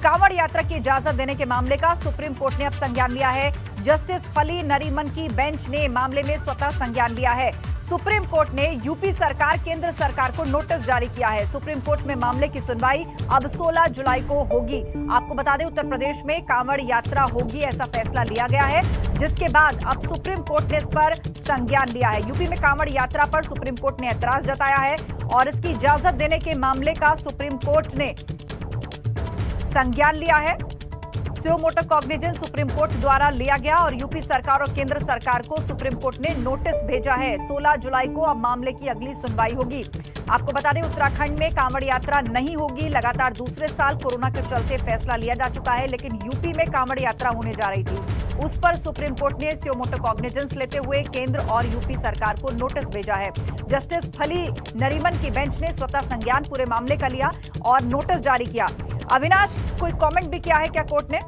कांवड़ यात्रा की इजाजत देने के मामले का सुप्रीम कोर्ट ने अब संज्ञान लिया है। जस्टिस फली नरीमन की बेंच ने मामले में स्वतः संज्ञान लिया है। सुप्रीम कोर्ट ने यूपी सरकार, केंद्र सरकार को नोटिस जारी किया है। सुप्रीम कोर्ट में मामले की सुनवाई अब 16 जुलाई को होगी। आपको बता दें, उत्तर प्रदेश में कांवड़ यात्रा होगी, ऐसा फैसला लिया गया है, जिसके बाद अब सुप्रीम कोर्ट ने इस पर संज्ञान लिया है। यूपी में कांवड़ यात्रा पर सुप्रीम कोर्ट ने ऐतराज जताया है और इसकी इजाजत देने के मामले का सुप्रीम कोर्ट ने संज्ञान लिया है। सुयो मोटो कॉग्निजेंस सुप्रीम कोर्ट द्वारा लिया गया और यूपी सरकार और केंद्र सरकार को सुप्रीम कोर्ट ने नोटिस भेजा है। 16 जुलाई को अब मामले की अगली सुनवाई होगी। आपको बता दें, उत्तराखंड में कांवड़ यात्रा नहीं होगी। लगातार दूसरे साल कोरोना के चलते फैसला लिया जा चुका है, लेकिन यूपी में कांवड़ यात्रा होने जा रही थी। उस पर सुप्रीम कोर्ट ने सुयो मोटो कॉग्निजेंस लेते हुए केंद्र और यूपी सरकार को नोटिस भेजा है। जस्टिस फली नरीमन की बेंच ने स्वतः संज्ञान पूरे मामले का लिया और नोटिस जारी किया। अविनाश, कोई कमेंट भी किया है क्या कोर्ट ने?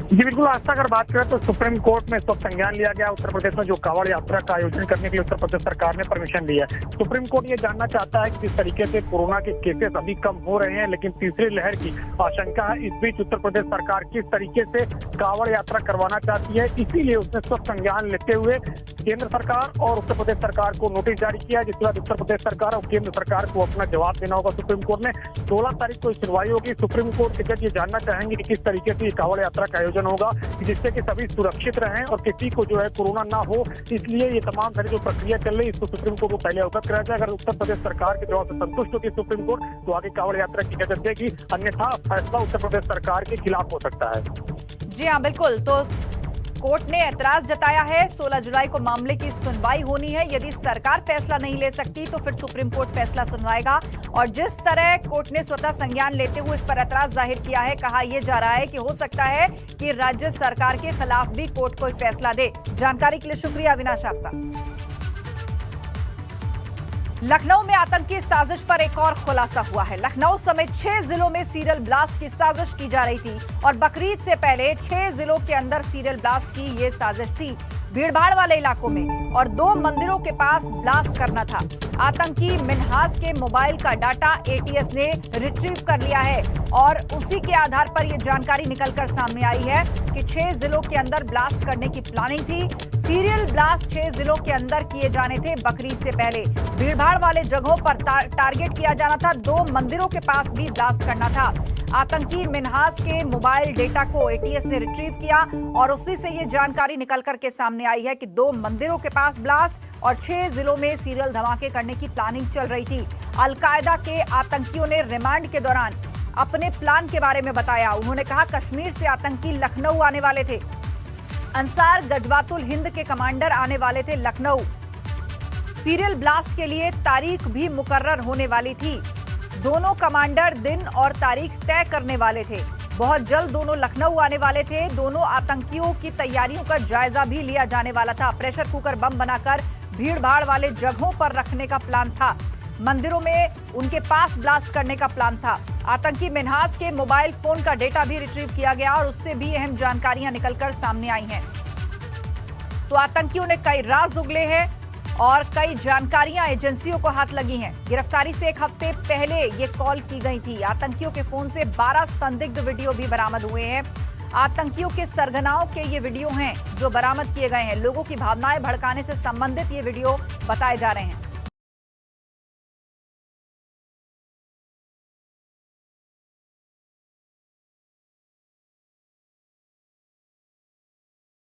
जी बिल्कुल, आज तक अगर बात करें तो सुप्रीम कोर्ट में सब संज्ञान लिया गया। उत्तर प्रदेश में जो कांवड़ यात्रा का आयोजन करने के लिए उत्तर प्रदेश सरकार ने परमिशन दी है। सुप्रीम कोर्ट ये जानना चाहता है कि किस तरीके से कोरोना के केसेस अभी कम हो रहे हैं, लेकिन तीसरी लहर की आशंका है। इस बीच उत्तर प्रदेश सरकार किस तरीके से कांवड़ यात्रा करवाना चाहती है, इसीलिए उसने सब संज्ञान लेते हुए केंद्र सरकार और उत्तर प्रदेश सरकार को नोटिस जारी किया, जिसके बाद उत्तर प्रदेश सरकार और केंद्र सरकार को अपना जवाब देना होगा। सुप्रीम कोर्ट में 16 तारीख को सुनवाई होगी। सुप्रीम कोर्ट के जज ये जानना चाहेंगे कि किस तरीके से कांवड़ यात्रा का आयोजन होगा, जिससे कि सभी सुरक्षित रहें और किसी को जो है कोरोना ना हो। इसलिए ये तमाम सारी जो प्रक्रिया चल रही है, इसको सुप्रीम कोर्ट को पहले अवगत कराया जाए। अगर उत्तर प्रदेश सरकार के जवाब से संतुष्ट होती है सुप्रीम कोर्ट, तो आगे कांवड़ यात्रा की इजाजत देगी, अन्यथा फैसला उत्तर प्रदेश सरकार के खिलाफ हो सकता है। जी हाँ, बिल्कुल। तो कोर्ट ने ऐतराज जताया है। 16 जुलाई को मामले की सुनवाई होनी है। यदि सरकार फैसला नहीं ले सकती तो फिर सुप्रीम कोर्ट फैसला सुनवाएगा। और जिस तरह कोर्ट ने स्वतः संज्ञान लेते हुए इस पर ऐतराज जाहिर किया है, कहा यह जा रहा है कि हो सकता है कि राज्य सरकार के खिलाफ भी कोर्ट कोई फैसला दे। जानकारी के लिए शुक्रिया अविनाश आपका। लखनऊ में आतंकी साजिश पर एक और खुलासा हुआ है। लखनऊ समेत 6 जिलों में सीरियल ब्लास्ट की साजिश की जा रही थी और बकरीद से पहले 6 जिलों के अंदर सीरियल ब्लास्ट की ये साजिश थी। भीड़भाड़ वाले इलाकों में और 2 मंदिरों के पास ब्लास्ट करना था। आतंकी मिन्हास के मोबाइल का डाटा एटीएस ने रिट्रीव कर लिया है और उसी के आधार पर यह जानकारी निकलकर सामने आई है कि 6 जिलों के अंदर ब्लास्ट करने की प्लानिंग थी। सीरियल ब्लास्ट 6 जिलों के अंदर किए जाने थे बकरीद से पहले। भीड़भाड़ वाले जगहों पर टारगेट किया जाना था। 2 मंदिरों के पास भी ब्लास्ट करना था। आतंकी मिन्हास के मोबाइल डेटा को एटीएस ने रिट्रीव किया और उसी से ये जानकारी निकल कर के सामने आई है कि 2 मंदिरों के पास ब्लास्ट और 6 जिलों में सीरियल धमाके करने की प्लानिंग चल रही थी। अलकायदा के आतंकियों ने रिमांड के दौरान अपने प्लान के बारे में बताया। उन्होंने कहा, कश्मीर से आतंकी लखनऊ आने वाले थे। अंसार गजवातुल हिंद के कमांडर आने वाले थे लखनऊ। सीरियल ब्लास्ट के लिए तारीख भी मुकर्रर होने वाली थी। दोनों कमांडर दिन और तारीख तय करने वाले थे। बहुत जल्द दोनों लखनऊ आने वाले थे। दोनों आतंकियों की तैयारियों का जायजा भी लिया जाने वाला था। प्रेशर कुकर बम बनाकर भीड़-भाड़ वाले जगहों पर रखने का प्लान था। मंदिरों में उनके पास ब्लास्ट करने का प्लान था। आतंकी मिन्हास के मोबाइल फोन का डेटा भी रिट्रीव किया गया और उससे भी अहम जानकारियां निकलकर सामने आई हैं। तो आतंकियों ने कई राज उगले हैं और कई जानकारियां एजेंसियों को हाथ लगी हैं। गिरफ्तारी से 1 हफ्ते पहले ये कॉल की गई थी। आतंकियों के फोन से 12 संदिग्ध वीडियो भी बरामद हुए हैं। आतंकियों के सरगनाओं के ये वीडियो हैं जो बरामद किए गए हैं। लोगों की भावनाएं भड़काने से संबंधित ये वीडियो बताए जा रहे हैं।